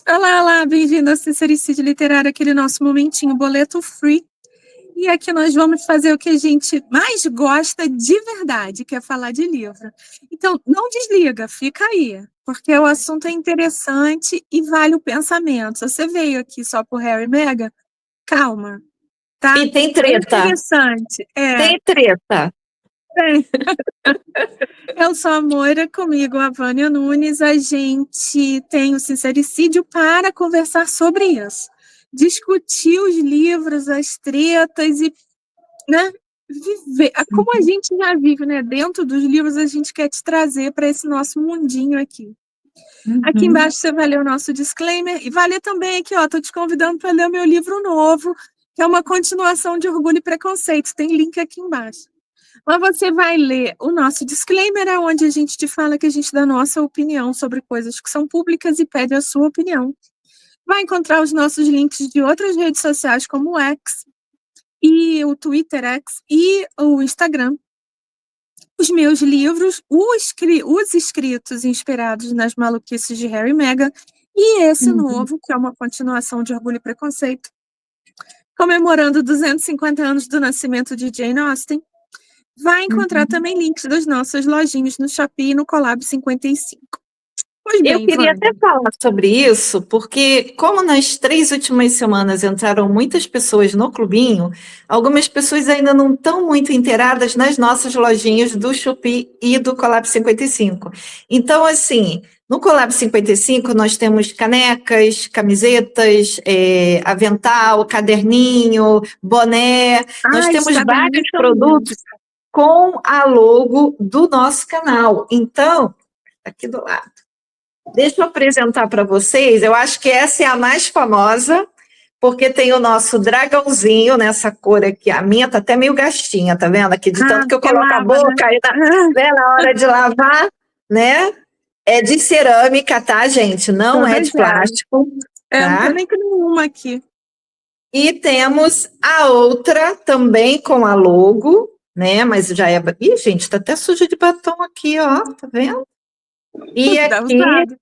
Olá, olá, bem-vindo ao Sincericídio Literário, aquele nosso momentinho boleto free. E aqui nós vamos fazer o que a gente mais gosta de verdade, que é falar de livro. Então, não desliga, fica aí, porque o assunto é interessante e vale o pensamento. Se você veio aqui só por Harry e Meghan, calma, tá? E tem É treta. interessante. Tem treta. Eu sou a Moira, comigo a Vânia Nunes. A gente tem o Sincericídio para conversar sobre isso. Discutir os livros, as tretas e, né, viver. Como a gente já vive, né, dentro dos livros, a gente quer te trazer para esse nosso mundinho aqui. Aqui embaixo você vai ler o nosso disclaimer e vai ler também aqui, ó, tô te convidando para ler o meu livro novo, que é uma continuação de Orgulho e Preconceito. Tem link aqui embaixo. Mas você vai ler o nosso disclaimer, é onde a gente te fala que a gente dá a nossa opinião sobre coisas que são públicas e pede a sua opinião. Vai encontrar os nossos links de outras redes sociais, como o X, e o Twitter X e o Instagram. Os meus livros, os escritos inspirados nas maluquices de Harry e Meghan, e esse novo, que é uma continuação de Orgulho e Preconceito, comemorando 250 anos do nascimento de Jane Austen. Vai encontrar também links das nossas lojinhas no Shopee e no Collab 55. Pois Eu bem, queria Vânia. até falar sobre isso, porque como nas 3 últimas semanas entraram muitas pessoas no clubinho, algumas pessoas ainda não estão muito inteiradas nas nossas lojinhas do Shopee e do Collab 55. Então, assim, no Collab 55 nós temos canecas, camisetas, avental, caderninho, boné, nós Os temos caderninhos vários são lindos. produtos com a logo do nosso canal. Então, aqui do lado. Deixa eu apresentar para vocês, eu acho que essa é a mais famosa, porque tem o nosso dragãozinho nessa cor aqui. A minha tá até meio gastinha, tá vendo? Aqui de tanto que eu coloco a lava, boca aí né, na hora de lavar, né? É de cerâmica, tá, gente? Não é todas de elas. plástico, Não tem tá? nem que nenhuma aqui. E temos a outra também com a logo, né? Mas já é. Ih, gente, tá até suja de batom aqui, ó, tá vendo? E Dá aqui usado.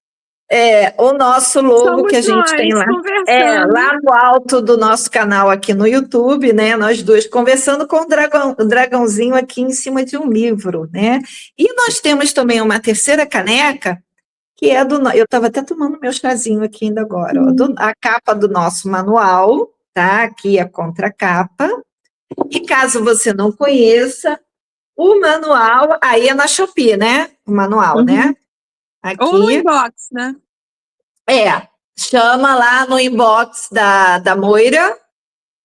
o nosso logo que Somos a gente tem nós lá. conversando. Lá no alto do nosso canal aqui no YouTube, né? Nós duas conversando com o dragãozinho aqui em cima de um livro, né? E nós temos também uma terceira caneca, que é do. Eu estava até tomando meu chazinho aqui ainda agora, ó, a capa do nosso manual, tá? Aqui a contracapa. E caso você não conheça, o manual, aí é na Shopee, né? O manual, né? Ou no Aqui. inbox, né? Chama lá no inbox da Moira,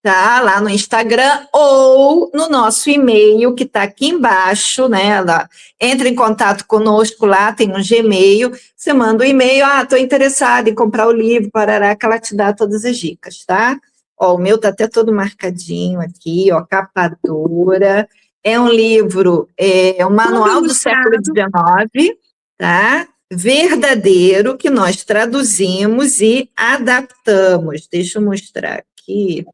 tá? Lá no Instagram ou no nosso e-mail que está aqui embaixo, né? Ela entra em contato conosco lá, tem um Gmail, você manda um e-mail, estou interessada em comprar o livro, parará, que ela te dá todas as dicas, tá? Ó, o meu tá até todo marcadinho aqui, ó, capa dura. É um livro, um Todo manual do século ilustrado. XIX, tá? Verdadeiro, que nós traduzimos e adaptamos. Deixa eu mostrar aqui.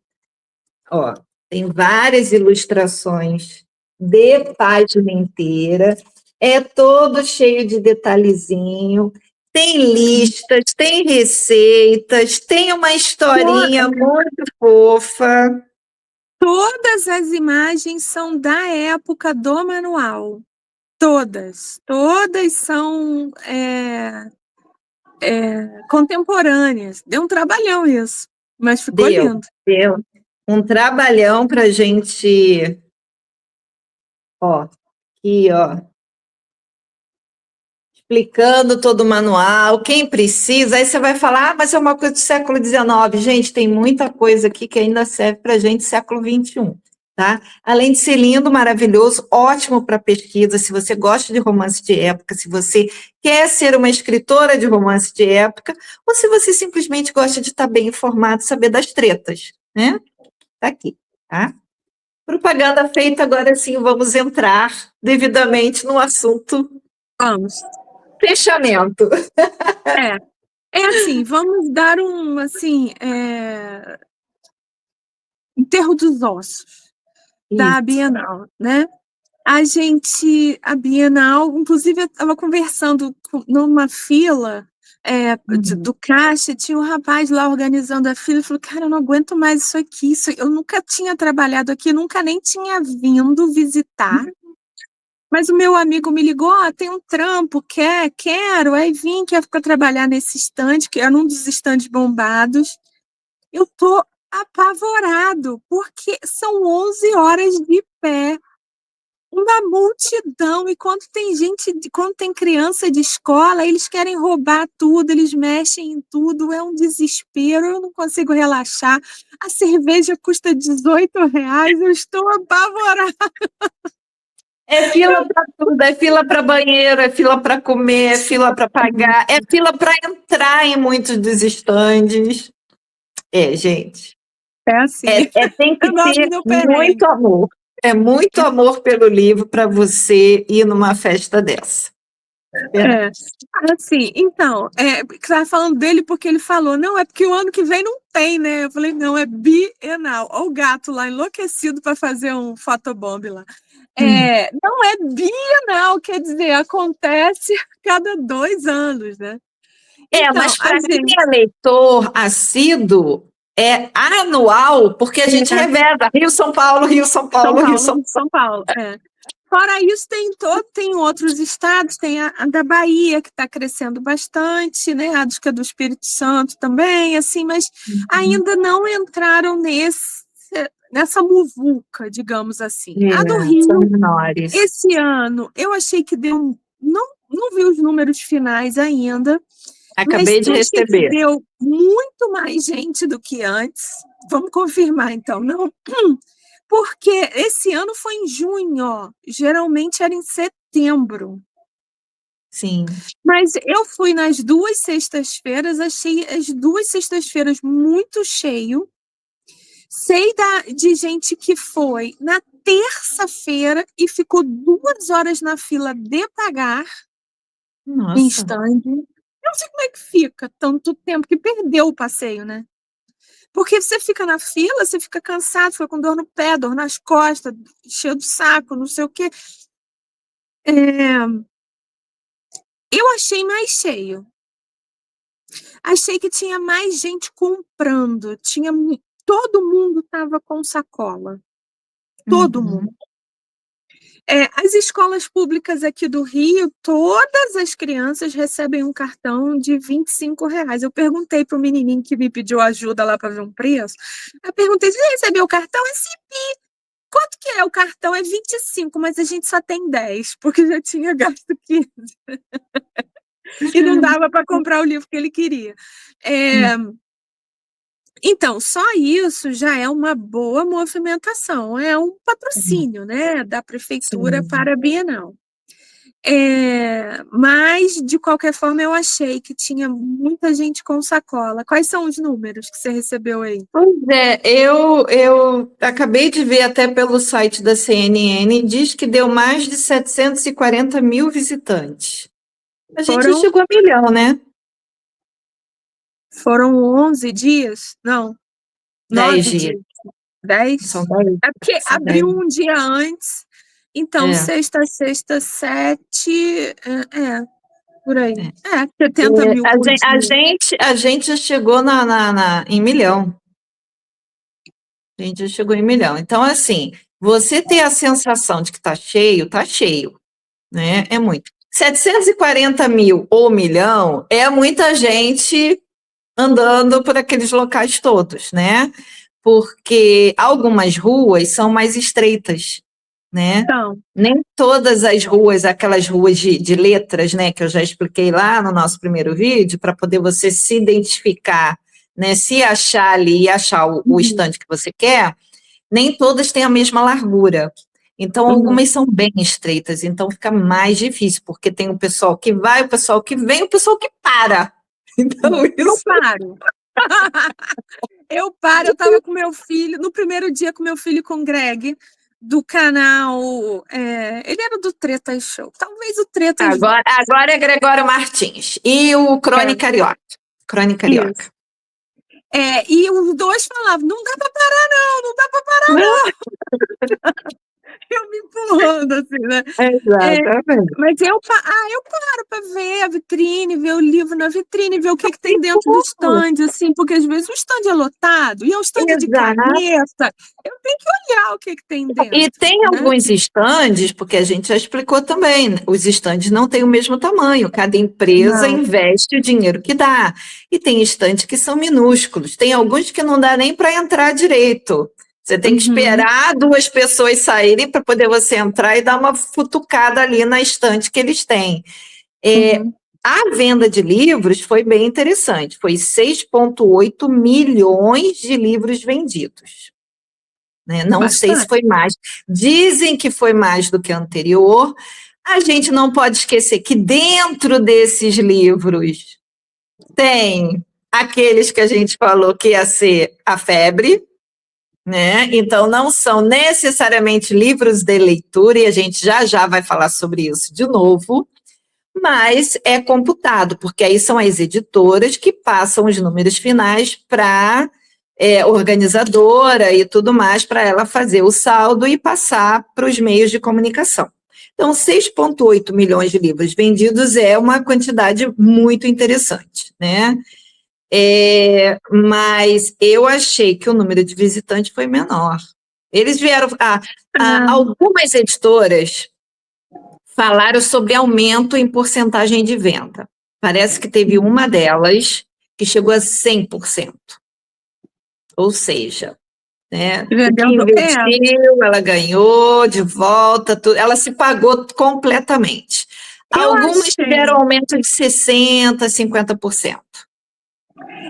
Ó, tem várias ilustrações de página inteira, é todo cheio de detalhezinho, tem listas, tem receitas, tem uma historinha muito fofa. Todas as imagens são da época do manual. Todas. Todas são contemporâneas. Deu um trabalhão isso, mas ficou lindo. Deu um trabalhão para a gente. Ó, aqui, ó. Explicando todo o manual, quem precisa, aí você vai falar, mas é uma coisa do século XIX. Gente, tem muita coisa aqui que ainda serve para a gente século XXI, tá? Além de ser lindo, maravilhoso, ótimo para pesquisa, se você gosta de romance de época, se você quer ser uma escritora de romance de época, ou se você simplesmente gosta de estar bem informado, saber das tretas, né? Tá aqui, tá? Propaganda feita, agora sim, vamos entrar devidamente no assunto. Vamos. Fechamento. É assim, vamos dar enterro dos ossos da Isso. Bienal, né? A Bienal, inclusive eu estava conversando numa fila, do caixa, tinha um rapaz lá organizando a fila, falou, cara, eu não aguento mais isso aqui, eu nunca tinha trabalhado aqui, nunca nem tinha vindo visitar, mas o meu amigo me ligou, tem um trampo, quero, aí vim, quer ficar trabalhar nesse estande, que era um dos estandes bombados, eu tô apavorado, porque são 11 horas de pé, uma multidão, e quando tem criança de escola, eles querem roubar tudo, eles mexem em tudo, é um desespero, eu não consigo relaxar, a cerveja custa R$18, eu estou apavorada. É fila para tudo, é fila para banheiro, é fila para comer, é fila para pagar, é fila para entrar em muitos dos estandes. Gente. É assim. Tem que ter muito amor. É muito amor pelo livro para você ir numa festa dessa. Assim, então, estava falando dele porque ele falou, não, é porque o ano que vem não tem, né? Eu falei, não, é bienal. Olha o gato lá enlouquecido para fazer um fotobomb lá. Não é bienal, quer dizer, acontece cada 2 anos, né? Então, mas para quem é leitor assíduo, é anual, porque a gente reveza Rio, São Paulo, Rio, São Paulo, Rio, São Paulo. Fora isso, tem outros estados, tem a da Bahia, que está crescendo bastante, né? Acho que é do Espírito Santo também, assim, mas ainda não entraram nessa muvuca, digamos assim. A do Rio, esse ano, eu achei que deu. Não vi os números finais ainda. Acabei de receber. Deu muito mais gente do que antes. Vamos confirmar, então, não? Porque esse ano foi em junho, geralmente era em setembro. Sim. Mas eu fui nas 2 sextas-feiras, achei as 2 sextas-feiras muito cheio. Sei de gente que foi na terça-feira e ficou 2 horas na fila de pagar. Nossa. Em stand. Eu não sei como é que fica tanto tempo, que perdeu o passeio, né? Porque você fica na fila, você fica cansado, fica com dor no pé, dor nas costas, cheio do saco, não sei o quê. Eu achei mais cheio. Achei que tinha mais gente comprando. Todo mundo estava com sacola. Todo mundo. As escolas públicas aqui do Rio, todas as crianças recebem um cartão de R$25. Eu perguntei para o menininho que me pediu ajuda lá para ver um preço. Eu perguntei, você recebeu o cartão? É CIP. Quanto que é? O cartão é 25, mas a gente só tem 10, porque já tinha gasto 15. E não dava para comprar o livro que ele queria. Então, só isso já é uma boa movimentação, é um patrocínio, né, da prefeitura para a Bienal. Mas, de qualquer forma, eu achei que tinha muita gente com sacola. Quais são os números que você recebeu aí? Pois eu acabei de ver até pelo site da CNN, diz que deu mais de 740 mil visitantes. A gente chegou a 1 milhão, né? Foram 11 dias? Não. 9 dias. 10? São 10. É porque abriu um dia antes. Então, sexta, 7, por aí. 70 mil por dia. A gente já chegou em 1 milhão. A gente já chegou em 1 milhão. Então, assim, você ter a sensação de que está cheio, né? É muito. 740 mil ou 1 milhão é muita gente andando por aqueles locais todos, né? Porque algumas ruas são mais estreitas, né? Então, nem todas as ruas, aquelas ruas de letras, né, que eu já expliquei lá no nosso primeiro vídeo, para poder você se identificar, né, se achar ali e achar o estande que você quer, nem todas têm a mesma largura. Então, algumas são bem estreitas, então fica mais difícil, porque tem o pessoal que vai, o pessoal que vem, o pessoal que para. Então, isso... Eu paro. Eu estava com meu filho, no primeiro dia com meu filho com o Greg, do canal, ele era do Treta Show, talvez o Treta... Agora é Gregório Martins, e o Crônica Carioca. Crônica Carioca. E os dois falavam, não dá para parar não, não dá para parar não. eu me empurrando, assim, né? É, Exatamente. mas eu paro para ver a vitrine, ver o livro na vitrine, ver o que tem dentro do stand, assim, porque às vezes o stand é lotado, e é um stand de Exato. caneta, eu tenho que olhar o que tem E dentro, tem né? alguns estandes, porque a gente já explicou também, né? Os estandes não têm o mesmo tamanho, cada empresa Não. investe o dinheiro que dá. E tem estandes que são minúsculos, tem alguns que não dá nem para entrar direito. Você tem que Uhum, esperar duas pessoas saírem para poder você entrar e dar uma futucada ali na estante que eles têm. uhum. A venda de livros foi bem interessante, foi 6,8 milhões de livros vendidos, né? Não sei se Bastante. foi mais. Dizem que foi mais do que a anterior. A gente não pode esquecer que dentro desses livros tem aqueles que a gente falou que ia ser a febre, né? Então não são necessariamente livros de leitura, e a gente já vai falar sobre isso de novo, mas é computado, porque aí são as editoras que passam os números finais para organizadora e tudo mais, para ela fazer o saldo e passar para os meios de comunicação. Então, 6,8 milhões de livros vendidos é uma quantidade muito interessante, né? Mas eu achei que o número de visitantes foi menor. Eles vieram. Ah, Algumas editoras falaram sobre aumento em porcentagem de venda. Parece que teve uma delas que chegou a 100%. Ou seja, né, o que vendendo. investiu, ela ganhou de volta, ela se pagou completamente. Eu Algumas tiveram achei. aumento de 60%, 50%.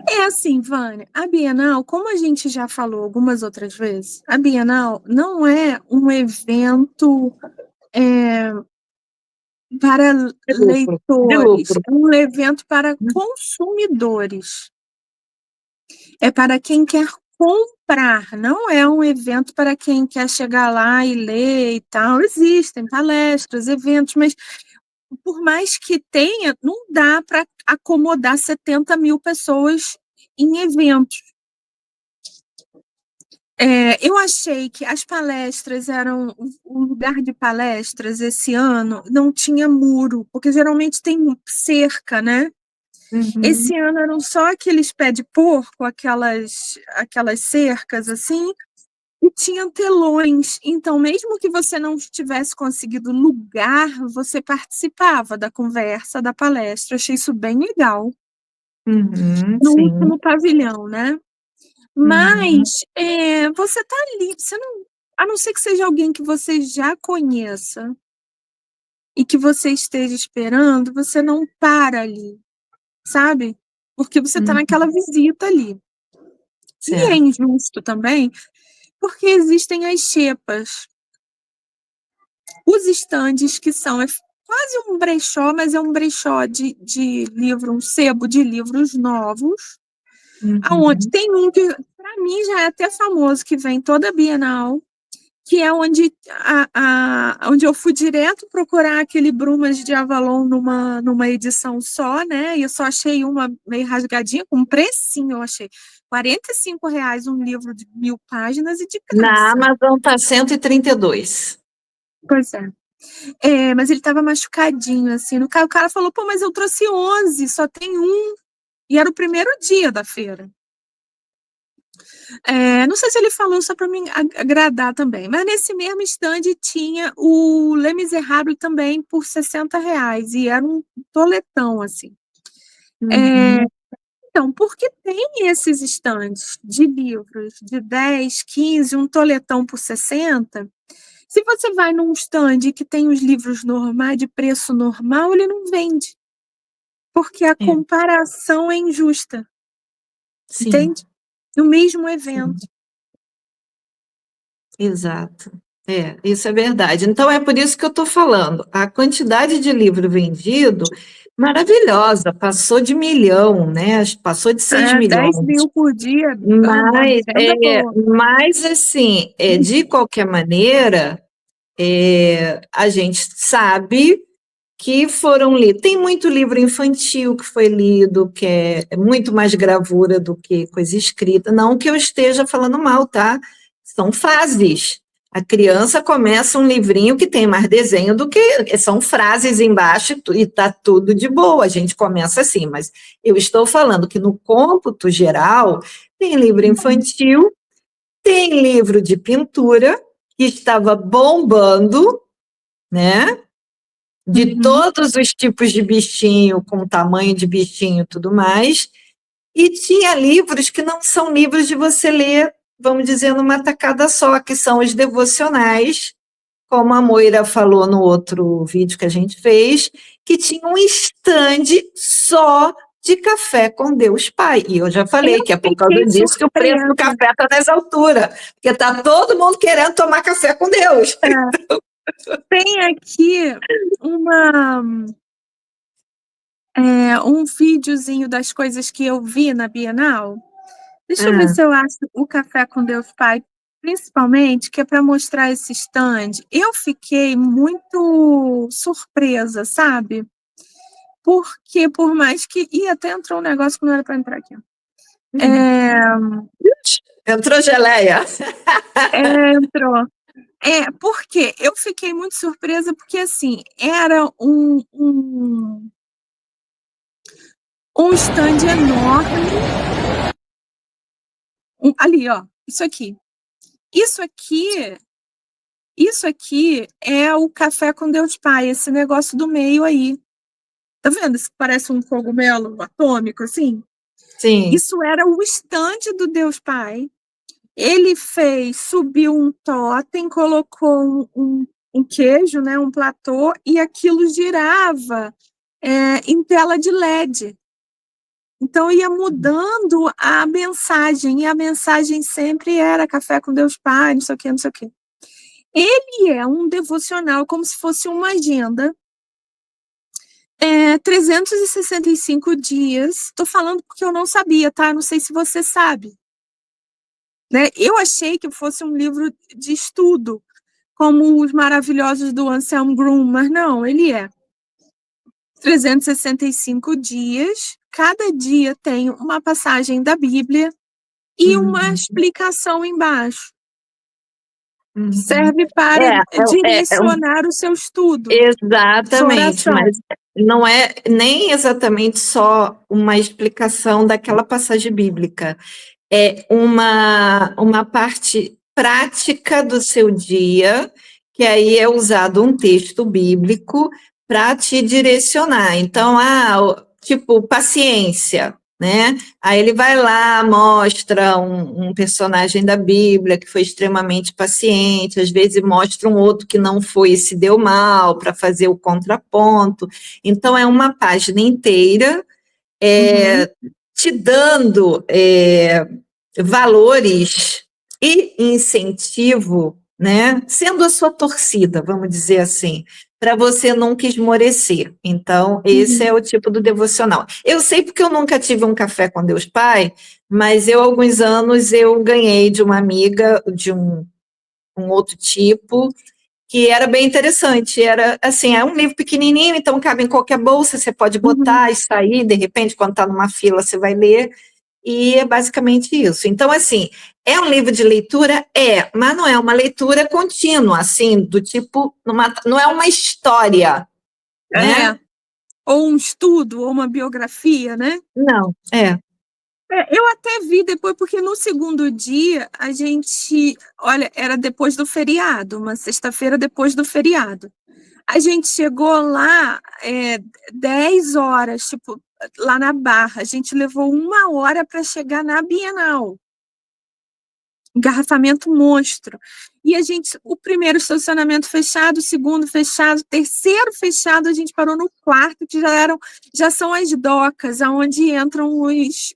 É assim, Vânia, a Bienal, como a gente já falou algumas outras vezes, a Bienal não é um evento é, para De lucro. De leitores, lucro. é um evento para consumidores. É para quem quer comprar, não é um evento para quem quer chegar lá e ler e tal. Existem palestras, eventos, mas por mais que tenha, não dá para acomodar 70 mil pessoas em eventos. Eu achei que as palestras eram. O lugar de palestras esse ano não tinha muro, porque geralmente tem cerca, né? Uhum, Esse ano eram só aqueles pé de porco, aquelas cercas assim, e tinham telões. Então, mesmo que você não tivesse conseguido lugar, você participava da conversa, da palestra. Achei isso bem legal. uhum, No sim. último pavilhão, né? Uhum, Mas você tá ali, você não, a não ser que seja alguém que você já conheça e que você esteja esperando, você não para ali, sabe? Porque você está uhum, naquela visita ali. E é certo. injusto também, porque existem as xepas, os estandes que são quase um brechó, mas é um brechó de livro, um sebo de livros novos, aonde Uhum. tem um que, para mim, já é até famoso, que vem toda a Bienal, que é onde eu fui direto procurar aquele Brumas de Avalon numa edição só, né? E eu só achei uma meio rasgadinha, com um precinho, eu achei. R$ 45 um livro de 1.000 páginas e de Na graça. Amazon está 132. Pois é. Mas ele estava machucadinho, assim. O cara falou, pô, mas eu trouxe 11, só tem um. E era o primeiro dia da feira. Não sei se ele falou só para me agradar também, mas nesse mesmo stand tinha o Les Miserables também por R$ 60, e era um toletão, assim. É, Uhum. então, porque tem esses stands de livros de 10, 15, um toletão por 60, se você vai num stand que tem os livros normais, de preço normal, ele não vende, porque a É, comparação é injusta, sim, entende? No mesmo evento. sim. Exato. Isso é verdade. Então é por isso que eu estou falando. A quantidade de livro vendido, maravilhosa, passou de 1 milhão, né? Passou de 6 10 milhões. mil por dia, uma Mas, venda boa. mas assim, de qualquer maneira, a gente sabe que foram lidos. Tem muito livro infantil que foi lido, que é muito mais gravura do que coisa escrita. Não que eu esteja falando mal, tá? São fases. A criança começa um livrinho que tem mais desenho do que... São frases embaixo e está tudo de boa. A gente começa assim, mas eu estou falando que no cômputo geral tem livro infantil, tem livro de pintura, que estava bombando, né? De todos os tipos de bichinho, com tamanho de bichinho e tudo mais. E tinha livros que não são livros de você ler, vamos dizer, numa tacada só, que são os devocionais, como a Moira falou no outro vídeo que a gente fez, que tinha um estande só de café com Deus Pai. E eu já falei que é por causa disso que o preço do café está nessa altura, porque está todo mundo querendo tomar café com Deus. Tem aqui um videozinho das coisas que eu vi na Bienal. Deixa eu ver se eu acho o Café com Deus Pai, principalmente, que é para mostrar esse stand. Eu fiquei muito surpresa, sabe? Porque por mais que... Ih, até entrou um negócio que não era para entrar aqui. Entrou geleia. Entrou. Porque eu fiquei muito surpresa, porque, assim, era um stand enorme. Ali, ó, isso aqui. Isso aqui é o Café com Deus Pai, esse negócio do meio aí. Tá vendo? Isso parece um cogumelo atômico, assim? Sim. Isso era o stand do Deus Pai. Ele subiu um totem, colocou um queijo, né, um platô, e aquilo girava em tela de LED. Então, ia mudando a mensagem, e a mensagem sempre era Café com Deus Pai, não sei o quê, não sei o quê. Ele é um devocional, como se fosse uma agenda. 365 dias. Estou falando porque eu não sabia, tá? Não sei se você sabe. Né? Eu achei que fosse um livro de estudo, como os maravilhosos do Anselm Grun, mas não, ele é 365 dias. Cada dia tem uma passagem da Bíblia e uma explicação embaixo. Serve para direcionar o seu estudo. Exatamente, mas não é nem exatamente só uma explicação daquela passagem bíblica. É uma parte prática do seu dia, que aí é usado um texto bíblico para te direcionar. Então, tipo, paciência, né? Aí ele vai lá, mostra um personagem da Bíblia que foi extremamente paciente, às vezes mostra um outro que não foi e se deu mal para fazer o contraponto. Então, é uma página inteira te dando valores e incentivo, né? Sendo a sua torcida, vamos dizer assim, para você nunca esmorecer. Então, esse é o tipo do devocional. Eu sei porque eu nunca tive um café com Deus Pai, mas há alguns anos, eu ganhei de uma amiga de um outro tipo, que era bem interessante. Era assim, é um livro pequenininho, então cabe em qualquer bolsa, você pode botar e sair, de repente, quando está numa fila, você vai ler, e é basicamente isso. Então, assim, é um livro de leitura? Mas não é uma leitura contínua, assim, do tipo, não é uma história, né? Ou um estudo, ou uma biografia, né? Não, eu até vi depois, porque no segundo dia, a gente... Olha, era depois do feriado, uma sexta-feira depois do feriado. A gente chegou lá 10 horas, tipo, lá na Barra. A gente levou 1 hora para chegar na Bienal. Engarrafamento monstro. E o primeiro estacionamento fechado, o segundo fechado, o terceiro fechado, a gente parou no quarto, que já são as docas, aonde entram os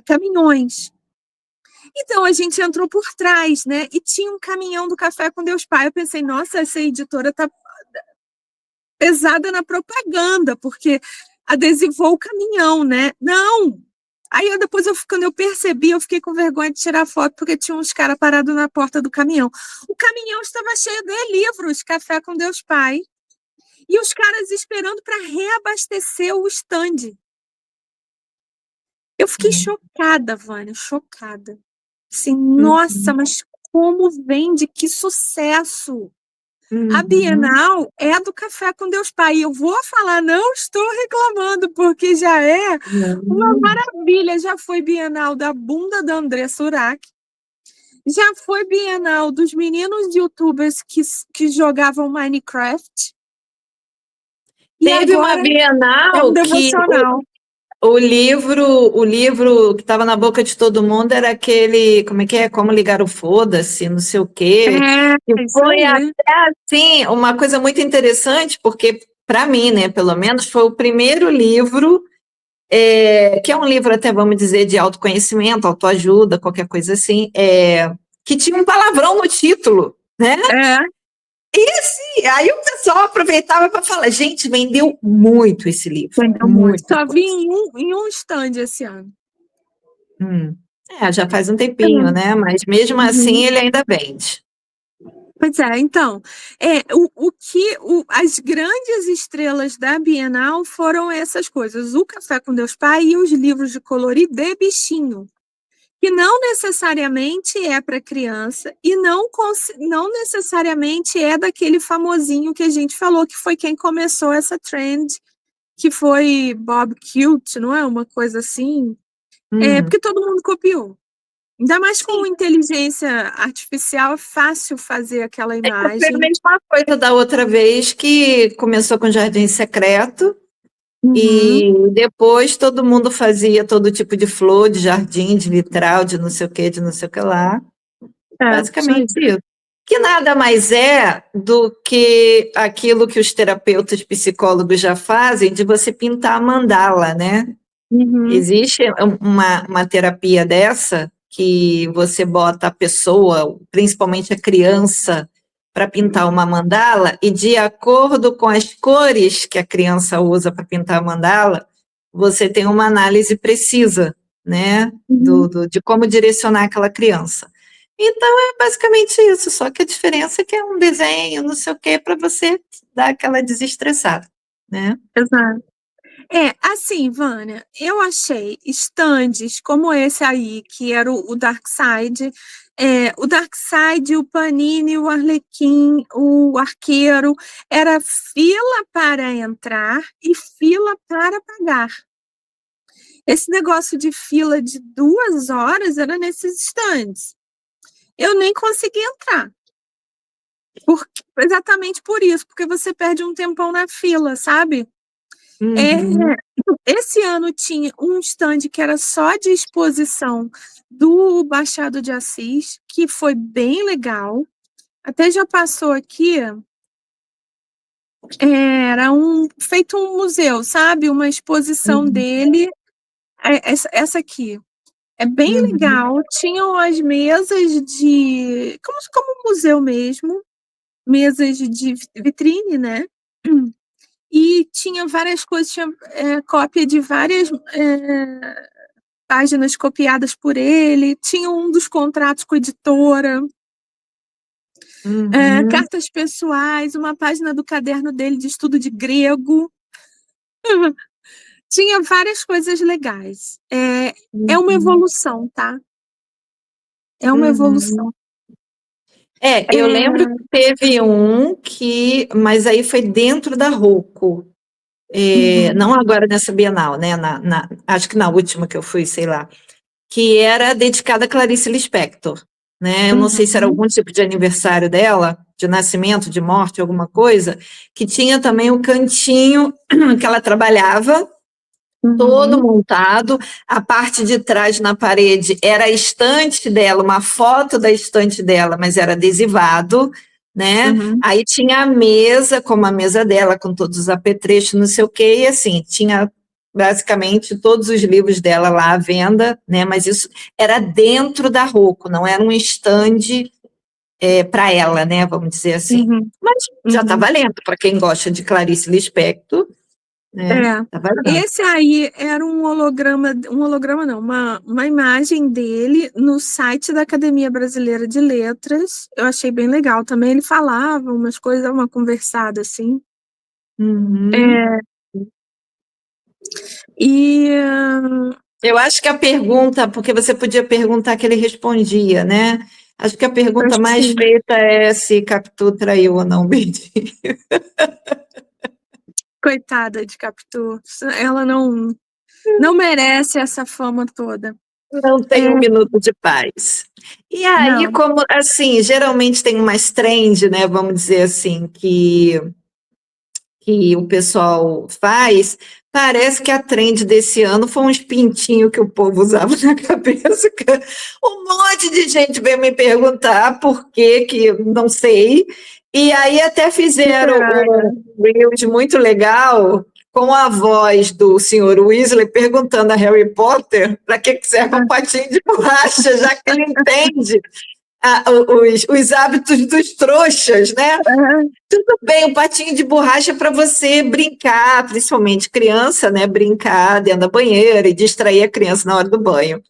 caminhões. Então, a gente entrou por trás, né? E tinha um caminhão do Café com Deus Pai. Eu pensei, nossa, essa editora tá pesada na propaganda, porque adesivou o caminhão, né? Não! Aí depois, quando eu percebi, eu fiquei com vergonha de tirar foto, porque tinha uns caras parados na porta do caminhão. O caminhão estava cheio de livros, Café com Deus Pai, e os caras esperando para reabastecer o stand. Eu fiquei chocada, Vânia, chocada. Assim, nossa, mas como vende, que sucesso! A Bienal é do Café com Deus Pai. Eu vou falar, não estou reclamando, porque já é uma maravilha. Já foi Bienal da bunda da André Surak, já foi Bienal dos meninos YouTubers que jogavam Minecraft. E Teve uma agora é um Bienal que devocional. o livro que estava na boca de todo mundo era aquele, como é que é? Como ligar o foda-se, não sei o quê. E Isso foi aí. até assim, uma coisa muito interessante, porque para mim, né, pelo menos, foi o primeiro livro, que é um livro até, vamos dizer, de autoconhecimento, autoajuda, qualquer coisa assim, que tinha um palavrão no título, né? É, E aí o pessoal aproveitava para falar, gente, vendeu muito esse livro, vendeu muito. muito. Só vi em um stand esse ano. Já faz um tempinho, né? Mas mesmo assim Uhum. ele ainda vende. Pois é, então, as grandes estrelas da Bienal foram essas coisas, o Café com Deus Pai e os livros de colorir de bichinho, que não necessariamente é para criança e não necessariamente é daquele famosinho que a gente falou, que foi quem começou essa trend, que foi Bob Cute, não é? Uma coisa assim. Porque todo mundo copiou. Ainda mais com Sim, inteligência artificial, é fácil fazer aquela foi a imagem. mesma coisa da outra vez que começou com Jardim Secreto Uhum. e depois todo mundo fazia todo tipo de flor, de jardim, de vitral, de não sei o que, de não sei o que lá. Isso Basicamente aí. isso. Que nada mais é do que aquilo que os terapeutas psicólogos já fazem de você pintar a mandala, né? Uhum. Existe uma terapia dessa que você bota a pessoa, principalmente a criança, para pintar uma mandala e de acordo com as cores que a criança usa para pintar a mandala, você tem uma análise precisa, né, Uhum. de como direcionar aquela criança. Então é basicamente isso, só que a diferença é que é um desenho, não sei o quê, para você dar aquela desestressada, né? Exato. Assim, Vânia, eu achei estandes como esse aí, que era o Darkseid, o Darkseid, o Panini, o Arlequim, o Arqueiro, era fila para entrar e fila para pagar. Esse negócio de fila de 2 horas era nesses estandes. Eu nem consegui entrar. Exatamente por isso, porque você perde um tempão na fila, sabe? É, Uhum, esse ano tinha um stand que era só de exposição do Machado de Assis, que foi bem legal. Até já passou aqui, era feito um museu, sabe? Uma exposição uhum, dele, essa aqui. É bem uhum, legal. Tinham as mesas como um museu mesmo, mesas de vitrine, né? E tinha várias coisas, tinha cópia de várias páginas copiadas por ele, tinha um dos contratos com a editora, uhum. cartas pessoais, uma página do caderno dele de estudo de grego. Tinha várias coisas legais. É uma Uhum, evolução, tá? É uma evolução. uhum. Eu lembro que É, teve um que, mas aí foi dentro da Rocco, uhum, não agora nessa Bienal, né? Acho que na última que eu fui, sei lá, que era dedicada a Clarice Lispector, né? Eu não sei se era uhum, algum tipo de aniversário dela, de nascimento, de morte, alguma coisa, que tinha também o cantinho que ela trabalhava todo uhum, montado. A parte de trás na parede era a estante dela, uma foto da estante dela, mas era adesivado, né? uhum, Aí tinha a mesa, como a mesa dela, com todos os apetrechos, não sei o quê, e assim, tinha basicamente todos os livros dela lá à venda, né? Mas isso era dentro da Rocco, não era um estande para ela, né? Vamos dizer assim. uhum, Mas já está uhum. valendo, para quem gosta de Clarice Lispector, né? É. Está valendo. Esse aí era um holograma não, uma imagem dele no site da Academia Brasileira de Letras. Eu achei bem legal também. Ele falava umas coisas, uma conversada assim. Uhum. É, e Eu acho que a pergunta, porque você podia perguntar que ele respondia, né? Acho que a pergunta mais Sim. feita é se Capitu traiu ou não o Bentinho. Coitada de Capitu. Ela não merece essa fama toda. Não tem um minuto de paz. E aí, Não. como assim, geralmente tem umas trend, né? Vamos dizer assim, que o pessoal faz, parece que a trend desse ano foi uns pintinhos que o povo usava na cabeça. Um monte de gente veio me perguntar por que que não sei. E aí até fizeram Literária. um Reels muito legal com a voz do senhor Weasley perguntando a Harry Potter para que que serve um patinho de borracha, já que ele entende os hábitos dos trouxas, né? Tudo bem, o patinho de borracha é para você brincar, principalmente criança, né? Brincar dentro da banheira e distrair a criança na hora do banho.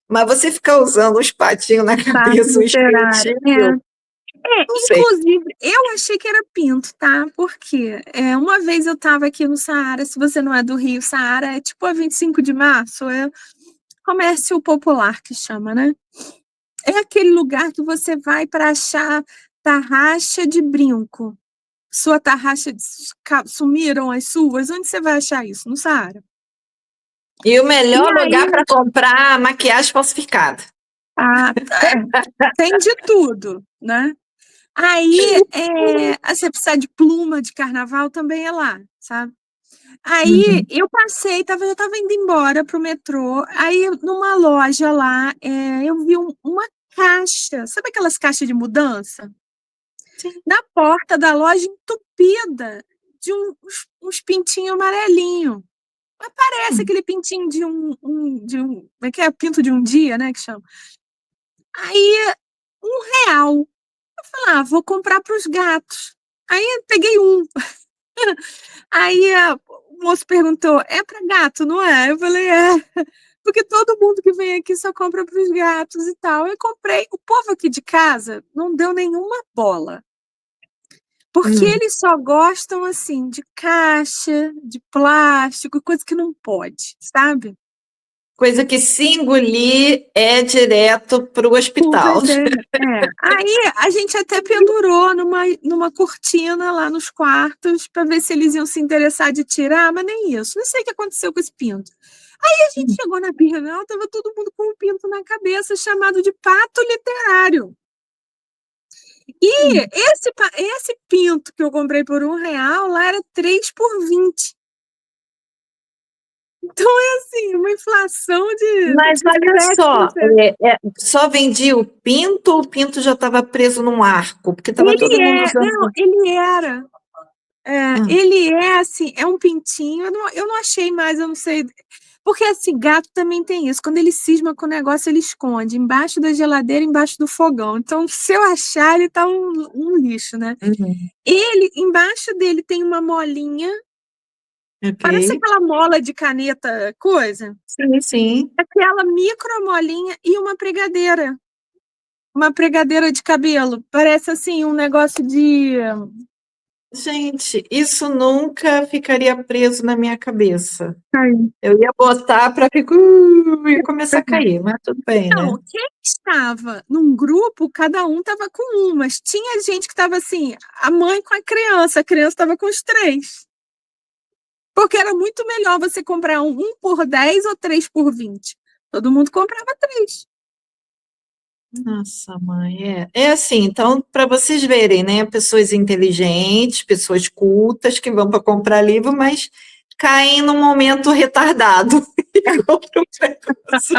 Mas você ficar usando uns patinhos na Fato cabeça, uns literário. pintinhos, não sei. Inclusive, eu achei que era pinto, tá? Porque uma vez eu tava aqui no Saara, se você não é do Rio, Saara é tipo a 25 de março, é comércio popular que chama, né? É aquele lugar que você vai para achar tarraxa de brinco. Sua tarraxa sumiram as suas, onde você vai achar isso? No Saara. E o E melhor aí, lugar para comprar maquiagem falsificada. tem de tudo, né? Aí, você precisar de pluma de carnaval também é lá, sabe? Aí, Uhum. eu passei, já estava indo embora pro metrô, aí numa loja lá, eu vi uma caixa, sabe aquelas caixas de mudança? Sim. Na porta da loja entupida de uns pintinhos amarelinhos. Mas parece aquele pintinho como é que é? Pinto de um dia, né, que chama. Aí, R$ 1. Eu falei, vou comprar para os gatos. Aí eu peguei um. Aí o moço perguntou, é para gato, não é? Eu falei, é. Porque todo mundo que vem aqui só compra para os gatos e tal. Eu comprei. O povo aqui de casa não deu nenhuma bola. Porque Hum. eles só gostam, assim, de caixa, de plástico, coisa que não pode, sabe? Coisa que se engolir é direto para o hospital. Pois é. Aí a gente até pendurou numa cortina lá nos quartos para ver se eles iam se interessar de tirar, mas nem isso. Não sei o que aconteceu com esse pinto. Aí a gente chegou na Bienal, tava todo mundo com um pinto na cabeça, chamado de pato literário. E esse pinto que eu comprei por R$ 1, lá era 3 por 20. Então é assim, uma inflação de Mas olha só, 7%. só vendia o pinto já estava preso num arco, porque estava todo mundo Não, usando. ele era. Hum, Ele é assim, é um pintinho. Eu não achei mais, eu não sei. Porque assim, gato também tem isso. Quando ele cisma com o negócio, ele esconde embaixo da geladeira, embaixo do fogão. Então, se eu achar, ele tá um lixo, né? uhum, Ele, embaixo dele tem uma molinha, parece ok. aquela mola de caneta, coisa. Sim, sim. Aquela micro molinha e uma pregadeira. Uma pregadeira de cabelo. Parece assim, um negócio de. Gente, isso nunca ficaria preso na minha cabeça. Ai. Eu ia botar para e começar a cair, mas tudo bem, né? Não, quem estava num grupo, cada um estava com um, mas tinha gente que estava assim, a mãe com a criança estava com os três. Porque era muito melhor você comprar um por 10 ou 3 por 20. Todo mundo comprava três. Nossa, mãe, é assim, então, para vocês verem, né? Pessoas inteligentes, pessoas cultas que vão para comprar livro, mas caem num momento retardado e compram um negócio.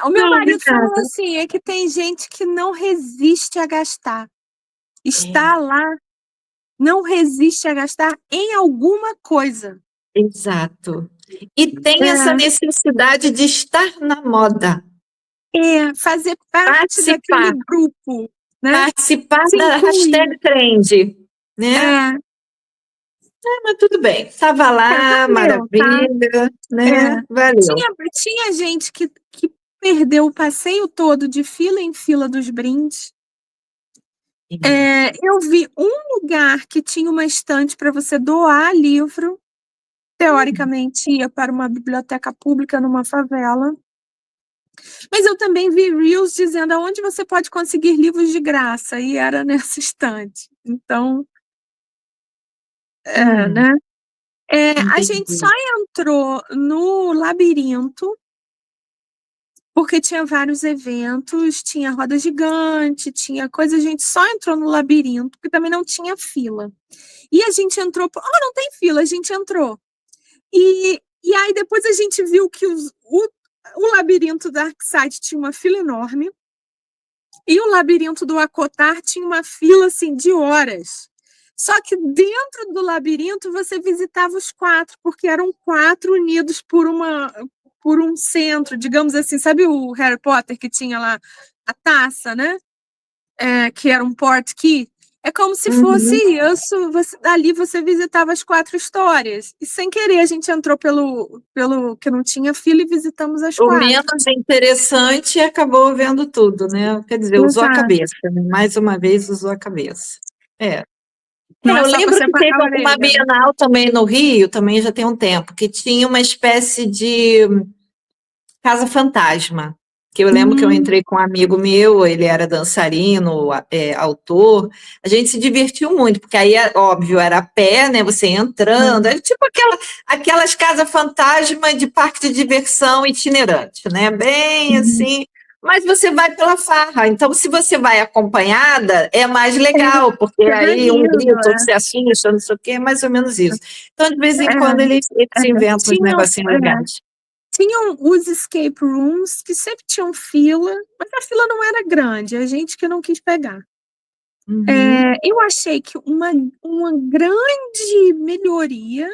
O meu Não, marido falou obrigada. assim, é que tem gente que não resiste a gastar. É, Está lá, não resiste a gastar em alguma coisa. exato. E tem essa É, necessidade de estar na moda, fazer parte daquele participar, grupo, né? participar Se da incluir. hashtag trend, né? É, Mas tudo bem, estava lá, valeu, tá? maravilha, É. né? Valeu. Tinha gente que perdeu o passeio todo de fila em fila dos brindes. Eu vi um lugar que tinha uma estante para você doar livro, teoricamente ia para uma biblioteca pública numa favela. Mas eu também vi Reels dizendo aonde você pode conseguir livros de graça, e era nessa estante. Então, Hum, né? A gente só entendi. entrou no labirinto porque tinha vários eventos, tinha roda gigante, tinha coisa, a gente só entrou no labirinto, porque também não tinha fila. E a gente entrou, não tem fila, a gente entrou. E aí depois a gente viu que o labirinto da Darkside tinha uma fila enorme, e o labirinto do Acotar tinha uma fila assim de horas. Só que dentro do labirinto você visitava os 4, porque eram 4 unidos por um centro, digamos assim, sabe o Harry Potter que tinha lá a taça, né? Que era um portkey. É como se fosse Uhum. isso, ali você visitava as 4 histórias. E sem querer a gente entrou pelo que não tinha fila e visitamos as O 4. menos interessante acabou vendo tudo, né? Quer dizer, usou a Exato. cabeça, né? Mais uma vez usou a cabeça. É. Não é Eu só para lembro que separar teve a alguma orelha, né? Bienal também no Rio, também já tem um tempo, que tinha uma espécie de Casa Fantasma, que eu lembro que eu Hum, entrei com um amigo meu, ele era dançarino, autor, a gente se divertiu muito, porque aí, óbvio, era a pé, né, você entrando, era tipo aquelas casas fantasma de parque de diversão itinerante, né, bem uhum. assim, mas você vai pela farra, então se você vai acompanhada, é mais legal, porque Você vai aí um rindo, grita, outro se assusta, não sei o quê, é mais ou menos isso. Então, de vez em quando, eles inventam uns Tinham, negocinhos legais. tinham os escape rooms que sempre tinham fila, mas a fila não era grande, a gente que não quis pegar. Uhum. Eu achei que uma grande melhoria,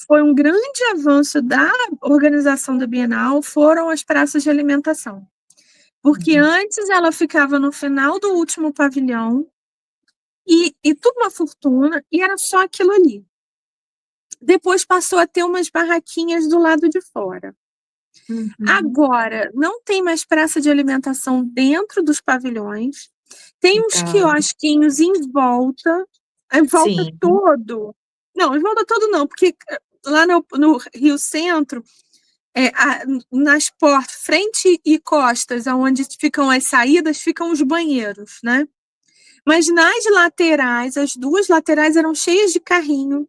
foi um grande avanço da organização da Bienal, foram as praças de alimentação. Porque Uhum. antes ela ficava no final do último pavilhão e tudo uma fortuna, e era só aquilo ali. Depois passou a ter umas barraquinhas do lado de fora. Uhum. Agora, não tem mais praça de alimentação dentro dos pavilhões, tem uns Legal. quiosquinhos em volta Sim. todo. Não, em volta todo não, porque lá no Rio Centro, nas portas, frente e costas, onde ficam as saídas, ficam os banheiros, né? Mas nas laterais, as 2 laterais eram cheias de carrinho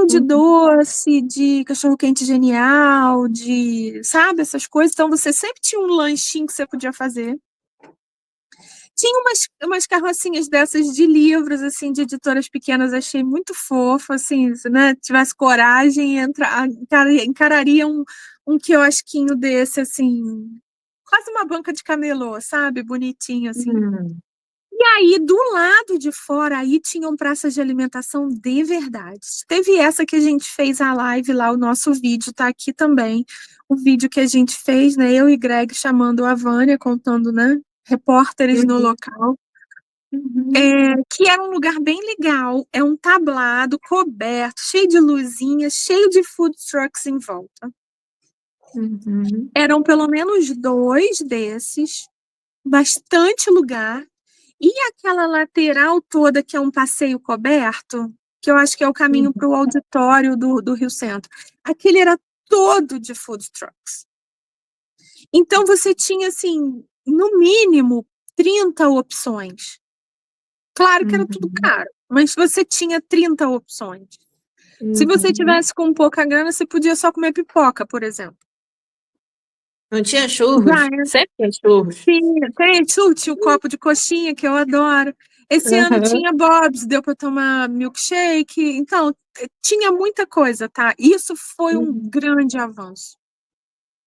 de Uhum. doce, de cachorro-quente genial, sabe, essas coisas. Então, você sempre tinha um lanchinho que você podia fazer. Tinha umas carrocinhas dessas de livros, assim, de editoras pequenas, achei muito fofo, assim, se, né, tivesse coragem, encararia um quiosquinho desse, assim, quase uma banca de camelô, sabe, bonitinho, assim. Hum. E aí, do lado de fora, aí tinham praças de alimentação de verdade. Teve essa que a gente fez a live lá, o nosso vídeo tá aqui também. O vídeo que a gente fez, né? Eu e Greg chamando a Vânia, contando, né? Repórteres no Uhum. local. Uhum. Que era um lugar bem legal. É um tablado, coberto, cheio de luzinhas, cheio de food trucks em volta. Uhum. Eram pelo menos 2 desses, bastante lugar. E aquela lateral toda que é um passeio coberto, que eu acho que é o caminho Uhum. para o auditório do Rio Centro, aquele era todo de food trucks. Então você tinha, assim, no mínimo 30 opções. Claro que era tudo Uhum. caro, mas você tinha 30 opções. Se você Uhum. tivesse com pouca grana, você podia só comer pipoca, por exemplo. Não tinha Já churros? é. Sempre tem churros. Tem, tinha o copo de coxinha, que eu adoro. Esse ano Uhum. tinha Bob's, deu para tomar milkshake. Então, tinha muita coisa, tá? Isso foi um Uhum. grande avanço.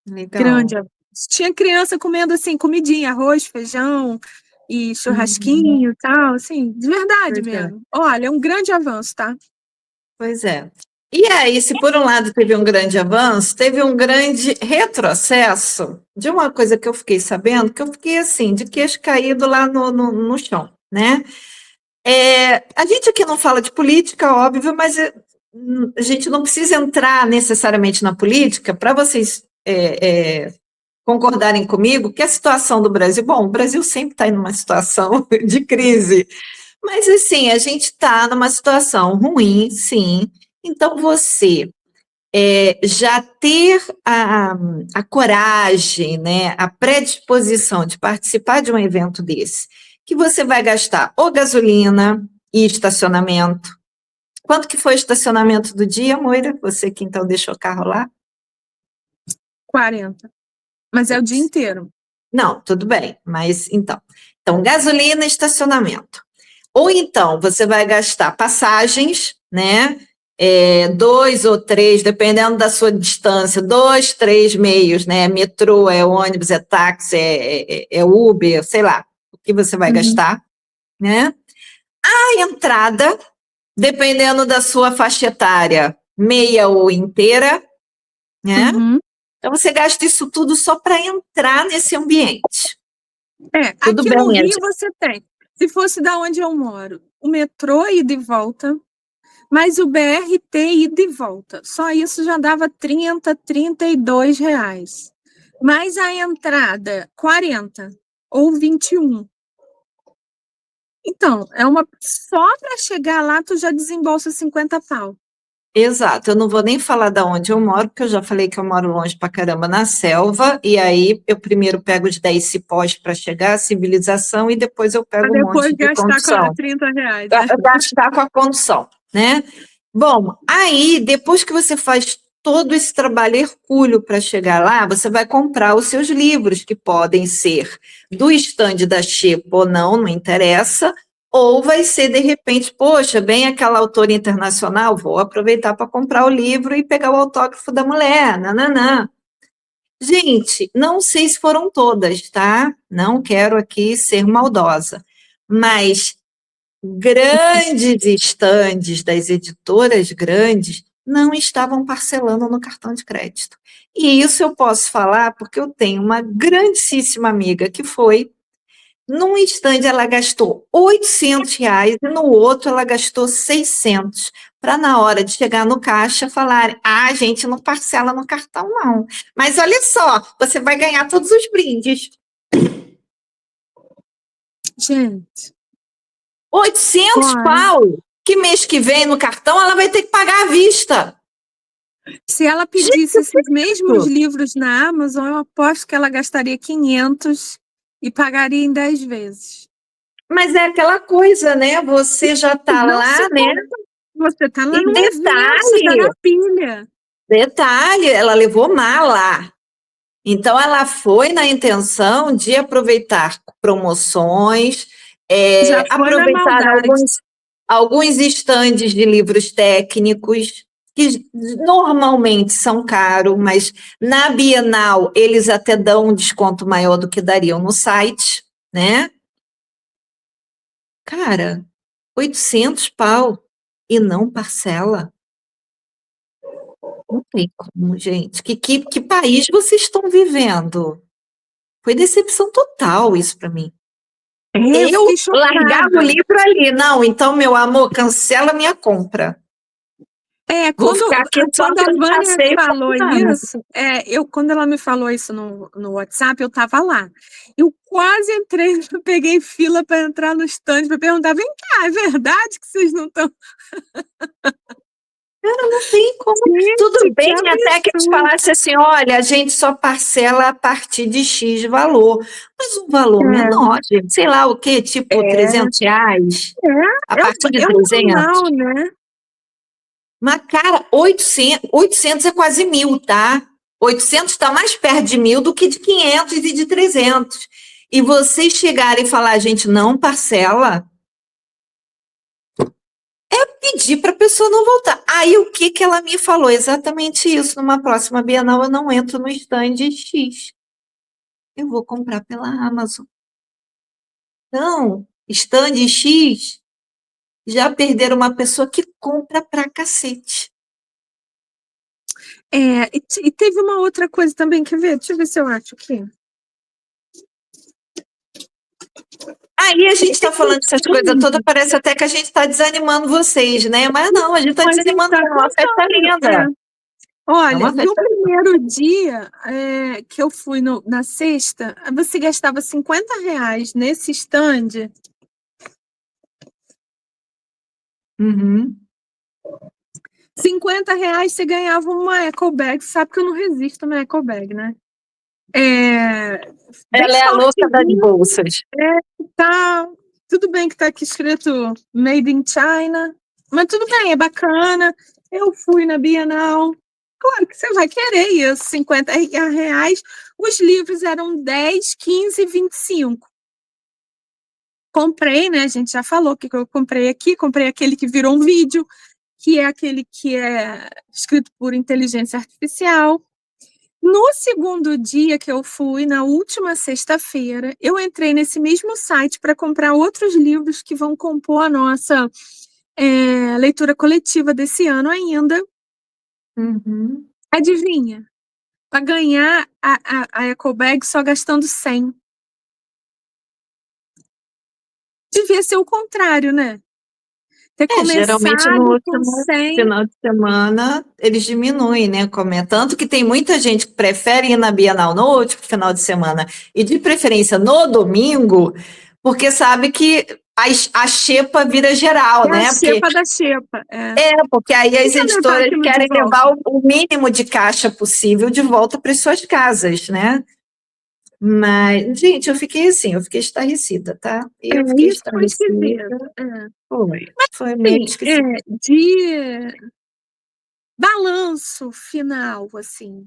Grande Legal. avanço. Tinha criança comendo, assim, comidinha, arroz, feijão e Uhum. churrasquinho e tal, assim, de verdade Pois é. mesmo. Olha, é um grande avanço, tá? Pois é. E aí, se por um lado teve um grande avanço, teve um grande retrocesso de uma coisa que eu fiquei sabendo, que eu fiquei assim, de queixo caído lá no chão, né? A gente aqui não fala de política, óbvio, mas a gente não precisa entrar necessariamente na política para vocês concordarem comigo que a situação do Brasil, bom, o Brasil sempre está em uma situação de crise, mas assim, a gente está numa situação ruim, sim. Então você já ter a coragem, né, a predisposição de participar de um evento desse, que você vai gastar ou gasolina e estacionamento. Quanto que foi o estacionamento do dia, Moira? Você que então deixou o carro lá? 40. Mas é o dia inteiro. Não, tudo bem, mas então gasolina e estacionamento. Ou então você vai gastar passagens, né? 2 ou 3, dependendo da sua distância, 2, 3 meios, né? Metrô, ônibus, táxi, Uber, sei lá, o que você vai gastar, né? A entrada, dependendo da sua faixa etária, meia ou inteira, né? Uhum. Então você gasta isso tudo só para entrar nesse ambiente. Tudo aqui bem, no Rio gente. você tem, se fosse da onde eu moro, o metrô ida e volta, mas o BRT ida e volta. Só isso já dava 30, 32 reais. Mas a entrada, 40 ou 21. Então, só para chegar lá, tu já desembolsa 50 pau. Exato, eu não vou nem falar de onde eu moro, porque eu já falei que eu moro longe pra caramba na selva, e aí eu primeiro pego os 10 cipós para chegar à civilização e depois eu Para pego um monte depois de gastar condução. 30 reais, né? Gastar com a condução, né? Bom, aí depois que você faz todo esse trabalho hercúleo para chegar lá, você vai comprar os seus livros, que podem ser do estande da Xepa ou não interessa, ou vai ser, de repente, poxa, bem aquela autora internacional, vou aproveitar para comprar o livro e pegar o autógrafo da mulher, nananã. Gente, não sei se foram todas, tá? Não quero aqui ser maldosa, mas grandes estandes das editoras grandes não estavam parcelando no cartão de crédito. E isso eu posso falar porque eu tenho uma grandíssima amiga que foi. Num estande ela gastou R$ 800 e no outro ela gastou 600 para na hora de chegar no caixa falar, a gente não parcela no cartão não, mas olha só, você vai ganhar todos os brindes. Gente, 800 olha, pau, que mês que vem no cartão ela vai ter que pagar à vista. se ela Gente, pedisse esses mesmos livros na Amazon, eu aposto que ela gastaria 500 e pagaria em 10 vezes. mas é aquela coisa, né? Você já está Não lá, se né? compra. Você está lá E no evento, você está na pilha. detalhe, ela levou mala. Então, ela foi na intenção de aproveitar promoções, Já foi na aproveitar maldade. alguns estandes de livros técnicos, que normalmente são caros, mas na Bienal eles até dão um desconto maior do que dariam no site, né? Cara, 800 pau e não parcela. Não tem como, gente. Que país vocês estão vivendo? Foi decepção total isso para mim. Eu Eu fiquei largava o chocada. livro ali. Não, então, meu amor, cancela a minha compra. Vou Quando, ficar aqui só quando a pelo Vânia passeio falou comprando. isso, quando ela me falou isso no WhatsApp, eu estava lá. Eu quase entrei, peguei fila para entrar no stand para perguntar: vem cá, é verdade que vocês não estão. Não tem como. Tudo Gente, que bem até que eles absurdo. falassem assim, olha, a gente só parcela a partir de X valor. Mas um valor menor, gente. Sei lá o quê? Tipo É, R$ 300? A partir de é um 300? normal, né? Mas, cara, 800 é quase 1.000, tá? 800 está mais perto de 1.000 do que de 500 e de 300. E vocês chegarem e falar, a gente não parcela, pedir para a pessoa não voltar. Aí o que que ela me falou? Exatamente isso. Numa próxima Bienal eu não entro no stand X. Eu vou comprar pela Amazon. Não, stand X já perderam uma pessoa que compra pra cacete. E teve uma outra coisa também, quer ver? Deixa eu ver se eu acho aqui. Aí a gente está falando essas coisas todas, parece até que a gente está desanimando vocês, né? Mas não, a gente está Mas a gente desanimando, está não. A festa é linda. É Olha, uma no festa linda. primeiro dia que eu fui na sexta, você gastava R$ 50 nesse stand. Uhum. R$ 50 você ganhava uma eco bag. Sabe que eu não resisto a uma eco bag, né? Bem Ela é a louca das fortezinha. bolsas. Tá, tudo bem que tá aqui escrito Made in China, mas tudo bem, é bacana. Eu fui na Bienal. Claro que você vai querer isso, R$ 50. Os livros eram 10, 15, 25. Comprei, né? A gente já falou que eu comprei aqui, comprei aquele que virou um vídeo, que é aquele que é escrito por inteligência artificial. No segundo dia que eu fui, na última sexta-feira, eu entrei nesse mesmo site para comprar outros livros que vão compor a nossa leitura coletiva desse ano ainda. Uhum. Adivinha? Para ganhar a Ecobag só gastando 100. Devia ser o contrário, né? Ter Geralmente no começado com último 100. final de semana eles diminuem, né? Tanto que tem muita gente que prefere ir na Bienal no último final de semana e de preferência no domingo, porque sabe que a xepa vira geral, É a né? xepa da xepa. Porque aí as Quer levar editoras aquilo de querem volta? levar o mínimo de caixa possível de volta para as suas casas, né? Mas, gente, eu fiquei estarrecida, tá? Eu fiquei Isso foi esquisito. estarrecida. Foi meio Sim, esquisito. de balanço final, assim,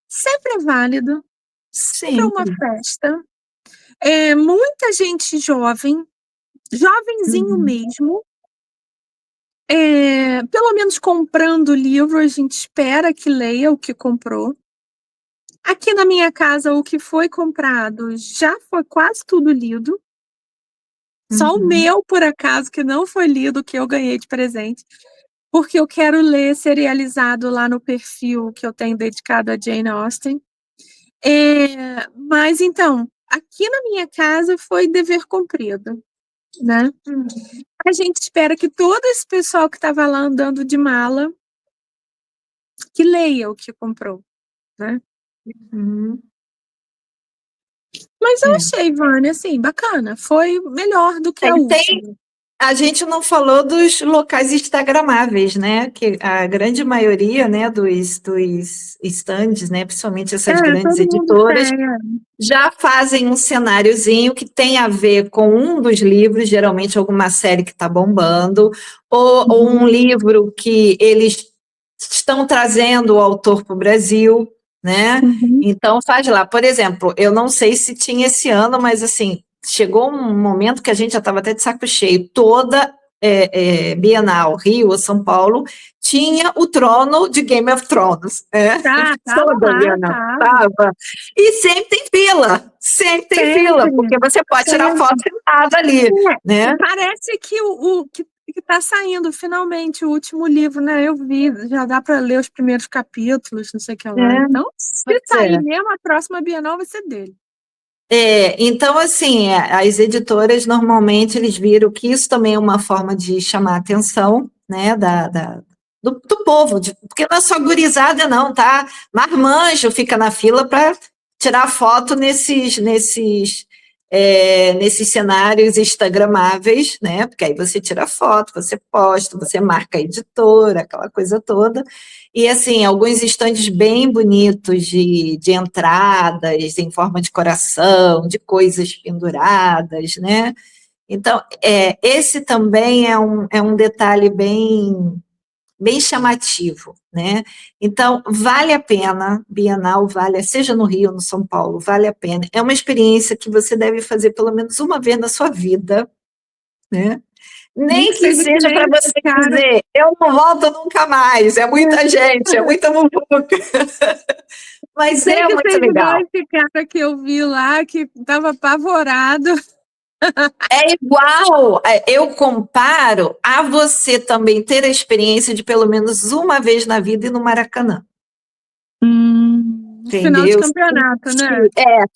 sempre é válido, sempre é uma Sempre. festa. Muita gente jovem, jovenzinho Uhum. mesmo, pelo menos comprando livro, a gente espera que leia o que comprou. Aqui na minha casa, o que foi comprado já foi quase tudo lido. Só o Uhum. meu, por acaso, que não foi lido, que eu ganhei de presente, porque eu quero ler serializado lá no perfil que eu tenho dedicado a Jane Austen. Mas então, aqui na minha casa foi dever cumprido, né? A gente espera que todo esse pessoal que estava lá andando de mala, que leia o que comprou, né? Uhum. Mas eu É. achei, Vânia, assim, bacana. Foi melhor do que a Tem, última. a gente não falou dos locais instagramáveis, né? Que a grande maioria, né, dos stands, né, principalmente essas grandes Todo mundo editoras, tem. já fazem um cenáriozinho que tem a ver com um dos livros, geralmente alguma série que está bombando, ou um livro que eles estão trazendo o autor para o Brasil, né? Uhum. Então faz lá. Por exemplo, eu não sei se tinha esse ano, mas assim, chegou um momento que a gente já estava até de saco cheio. Toda Bienal, Rio ou São Paulo, tinha o trono de Game of Thrones. Tava Toda lá, Bienal tava. estava. E sempre tem fila, Sempre, porque você pode tirar foto sempre. sentada ali, né? Parece que que tá saindo finalmente o último livro, né? Eu vi, já dá para ler os primeiros capítulos, não sei o que lá. É, Então, se pois sair é. mesmo, a próxima Bienal vai ser dele. Então, assim, as editoras normalmente eles viram que isso também é uma forma de chamar a atenção, né, do povo, porque não é só gurizada, não, tá? Marmanjo fica na fila para tirar foto nesses cenários instagramáveis, né? Porque aí você tira foto, você posta, você marca a editora, aquela coisa toda. E, assim, alguns estandes bem bonitos de entradas em forma de coração, de coisas penduradas, né? Então, esse também é um detalhe bem chamativo, né? Então, vale a pena, Bienal vale, seja no Rio ou no São Paulo, vale a pena. É uma experiência que você deve fazer pelo menos uma vez na sua vida, né? Nem Nem que que seja que seja nem para esse você cara. dizer, eu não volto nunca mais, é muita gente, é muita muvuca. Mas Nem é que muito seja igual legal. esse cara que eu vi lá, que estava apavorado. É igual, eu comparo a você também ter a experiência de pelo menos uma vez na vida ir no Maracanã. Final de Entendeu? campeonato, né?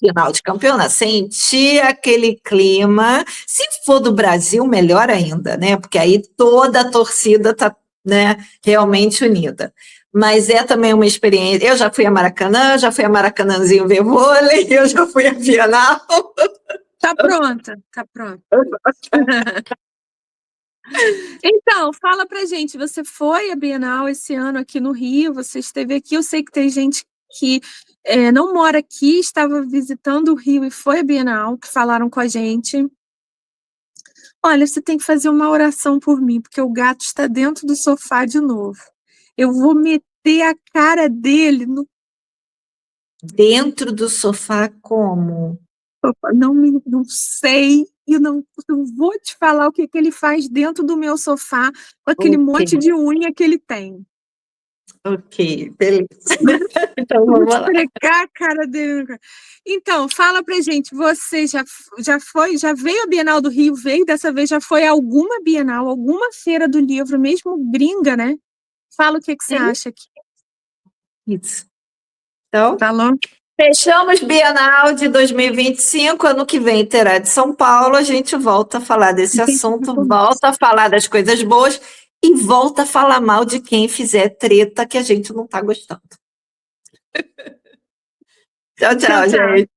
Final de campeonato, sentir aquele clima. Se for do Brasil, melhor ainda, né? Porque aí toda a torcida está, né, realmente unida. Mas é também uma experiência. Eu já fui a Maracanã, já fui a Maracanãzinho ver vôlei, eu já fui a Bienal. Tá pronta, tá pronta. Então, fala pra gente, você foi à Bienal esse ano aqui no Rio, você esteve aqui, eu sei que tem gente que não mora aqui, estava visitando o Rio e foi à Bienal, que falaram com a gente. Olha, você tem que fazer uma oração por mim, porque o gato está dentro do sofá de novo. Eu vou meter a cara dele no Dentro do sofá, como? sofá. Não sei, e não vou te falar o que ele faz dentro do meu sofá com aquele monte Ok, de unha que ele tem. ok, beleza. Então Eu vou vamos te lá. pregar a cara dele. Então, fala pra gente, você já veio à Bienal do Rio, veio dessa vez, já foi a alguma Bienal, alguma feira do livro, mesmo gringa, né? Fala o que você acha aqui. Isso. Então, Falou? fechamos Bienal de 2025, ano que vem terá de São Paulo, a gente volta a falar desse assunto, volta a falar das coisas boas e volta a falar mal de quem fizer treta que a gente não está gostando. Tchau, Tchau, tchau, tchau. gente.